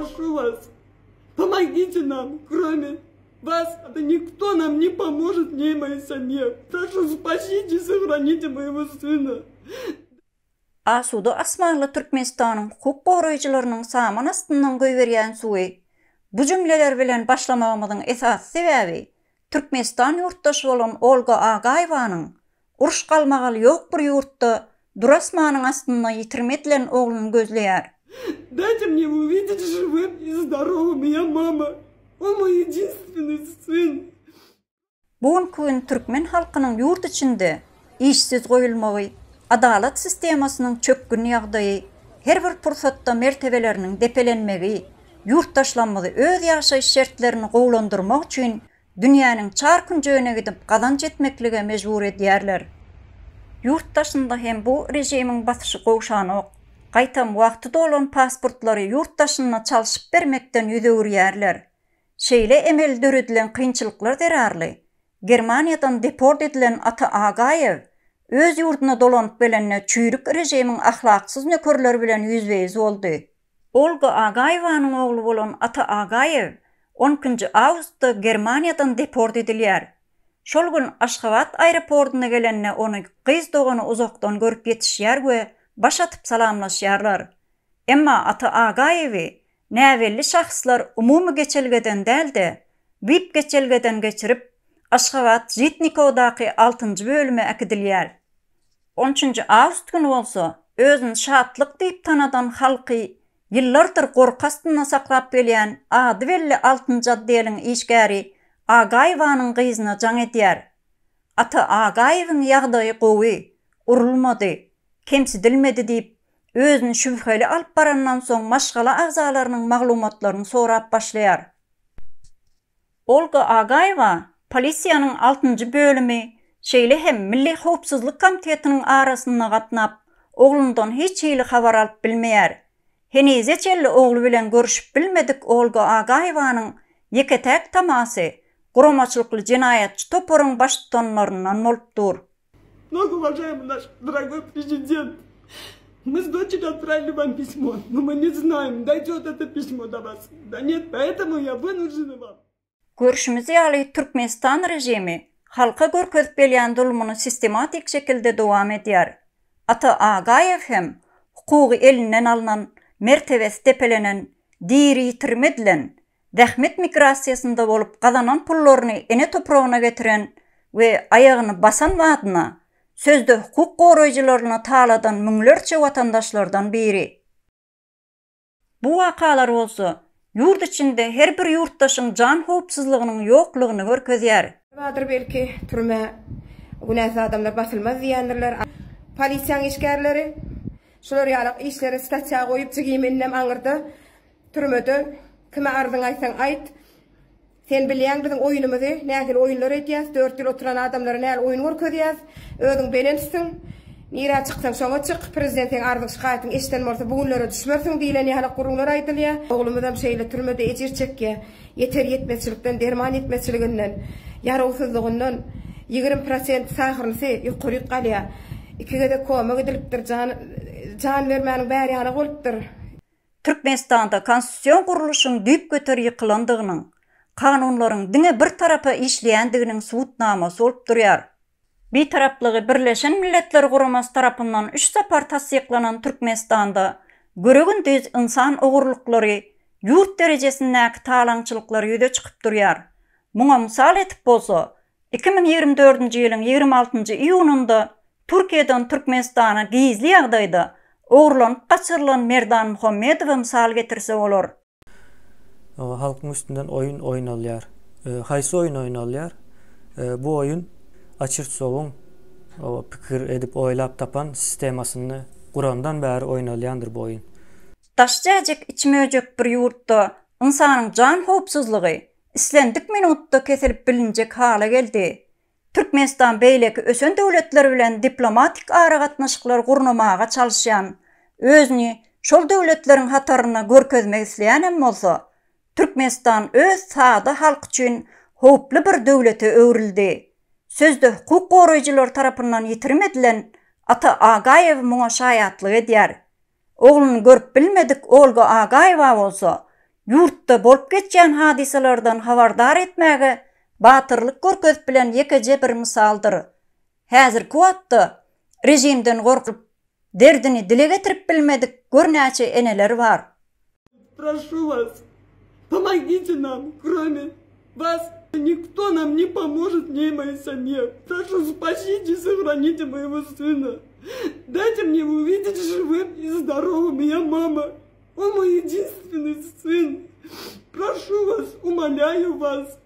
прошу вас, помогите нам, кроме вас, это никто нам не поможет, мне и моей семье. Прошу, спасите, сохраните моего сына. Asuda Asmanlı Türkmenistan'ın hukuk koruyucularının saman astından göýberýän suwy. Bu jümleler bilen başlamagymyzyň esas sebäbi Türkmenistan ýurtdaşy bolan Olga Agayewanyň uruş galmagaly ýok bir ýurtda durasmanyň astynda ýitirmedilen ogluny gözleýär. Дайте мне увидеть живым и здоровым, я мама. Он мой единственный сын. Bugünkü gün Türkmen halkynyň ýurt içinde işsiz goýulmagy, adalet sistemasynyň çökkün ýagdaýy, her bir pursatda mertebeleriniň depelenmegi, ýurtdaşlanmady öz ýaşaýyş şertlerini gowlandyrmak üçin dünýäniň çarkynjygyna gidip gazanç etmeklige mejbur edýärler. Ýurtdaşynda hem bu rejimiň basyşy gowşany ok, gaýtam wagtyda olan pasportlary ýurtdaşyna çalyşyp bermekden ýüdürýärler. Şeýle emel döredilen kynçylyklar derarly. Germaniýadan deport edilen Ata Agayew öz ýurduna dolanyp gelende çüýrük rejimiň ahlaksyz nökerleri bilen ýüzbeýiz boldy. Olga Agayewanyň ogly bolan Ata Agayew 10-njy awgustda Germaniýadan deport edilýär. Şol gün Aşgabat aeroportuna gelende ony gyz dogany uzakdan görüp ýetişýär we baş atyp salamlaşýarlar. Emma Ata Agayewi näwelli şahslar umumy geçelgeden däldi, VIP geçelgeden geçirip Aşgabat Jitnikovdaky 6-njy bölüme akidilýär. 13-njy awgust günü bolsa özüni şatlyk diýip tanadan halky ýyllardyr gorky astynda saklap gelýän ady belli 6-njy addyelyň işgäri Agayewanyň gyzyna jaň edýär. Ata Agayewiň ýagdaýy gowy, urulmady, kemsidilmedi diýip özüni şübheli alyp barandan soň maşgala agzalarynyň maglumatlaryny sorap başlaýar. Olga Agayewa polisiýanyň 6-njy bölümi şeýle hem Milli Howpsuzlyk Komitetiniň arasynda gatnap oglundan hiç hili habar alyp bilmeýär. Henizeçelli oglu bilen görüşüp bilmedik Olga Agayewanyň ýeketäk tamasy guramaçylykly jenaýatçy toporyň baş tutanlaryndan bolupdyr. Много уважаемый наш дорогой президент. Мы с дочерью отправили вам письмо, но мы не знаем, дойдет это письмо до вас. Да нет, поэтому я вынуждена вам. Görüşümüz ýaly Türkmenistan rejimi halka görkezip gelýän dulmuny sistematik şekilde dowam edýär. Ata Agayew hem hukugy elinden alynan, mertebesi tepelenen, diri ýitirmedilen, zähmet migrasiýasynda bolup gazanan pullaryny ene toprağına getiren we aýagyny basan wadyna sözde hukuk goraýjylaryna taladan müňlerçe watandaşlardan biri. Bu wakalar bolsa ýurt içinde her bir ýurtdaşyň jan howpsuzlygynyň ýoklugyny görkezýär. Badyr belki türme günäsä adamlar basylmaz diýenler, polisiýa işgärleri şolar ýalyk işleri stasiýa goýup çygymyndan aňyrdy. Türmede kime ardyň aýsaň aýt. Sen bilýän biziň oýunumyzy, nähili oýunlar edýäs, 4 ýyl oturan adamlara nähili oýun görkezýäs, özüň belensiň. Nira çyksaň şoňa çyk, prezidentiň ardyň şikaýatyň eşden bolsa bugunlara düşmersiň diýilen ýaly gurullar aýdylýar. Oglumyzam şeýle türmede ejir çekýär, ýeter ýetmezçilikden, derman etmezçiliginden, ýaragsızlygyndan 20% sahyryny ýokary galýar. Ikide de koma gidilipdir, jan bermäniň bäri ýaly bolupdyr. Türkmenistanda konstitusiýon guruluşyň düýp göter ýykylandygynyň, kanunlaryň diňe bir tarapa işleýändiginiň subutnamasy bolup durýar. Bir taraplygy Birleşen Milletler Guramasy tarapyndan 3 sapar tasdiklanan Türkmenistanda göregen düz insan ogurlyklary, ýurt derejesindäki talaňçylyklar ýüze çykyp durýar. Muňa mysal etip bolsa, 2024-nji ýylyň 26-njy iýununda Türkiýeden Türkmenistana gizli ýagdaýda oğurlanıp kaçırılan Merdan Muhammedova misal getirse olur. Halkın üstünden oyun oynalıyar. Haysi oyun oynalıyar. Bu oyun açırt soğun pikir edip oylap tapan sistemasını kurandan beri oynalayandır bu oyun. Taşcacık içmeyecek bir yurtta insanın can howpsuzlygy islendik minutda kesilip bilinecek hala geldi. Türkmenistan beýleki ösen döwletler bilen diplomatik ara gatnaşyklar gurnamaga çalışýan, özüni şol döwletleriň hataryna görkezmek isleýän hem bolsa, Türkmenistan öz sada halk üçin howply bir döwlete öwrildi. Sözde hukuk goraýjylar tarapyndan ýitirmedilen Ata Agayew muňa şaýatlyk edýär. Ogluny görüp bilmedik Olga Agayewa bolsa, yurtda bolup geçen hadiselerden habardar etmäge batyrlyk görkezip bilen ýekeje bir misaldyr. Häzirki wagtda rejimden gorkup derdini dile getirip bilmedik görnäçe eneler var. Прошу вас, помогите нам, кроме вас никто нам не поможет, ни моей семье. Прошу, спасите, сохраните моего сына. Дайте мне увидеть живым и здоровым. Я мама, он мой единственный сын. Прошу вас, умоляю вас.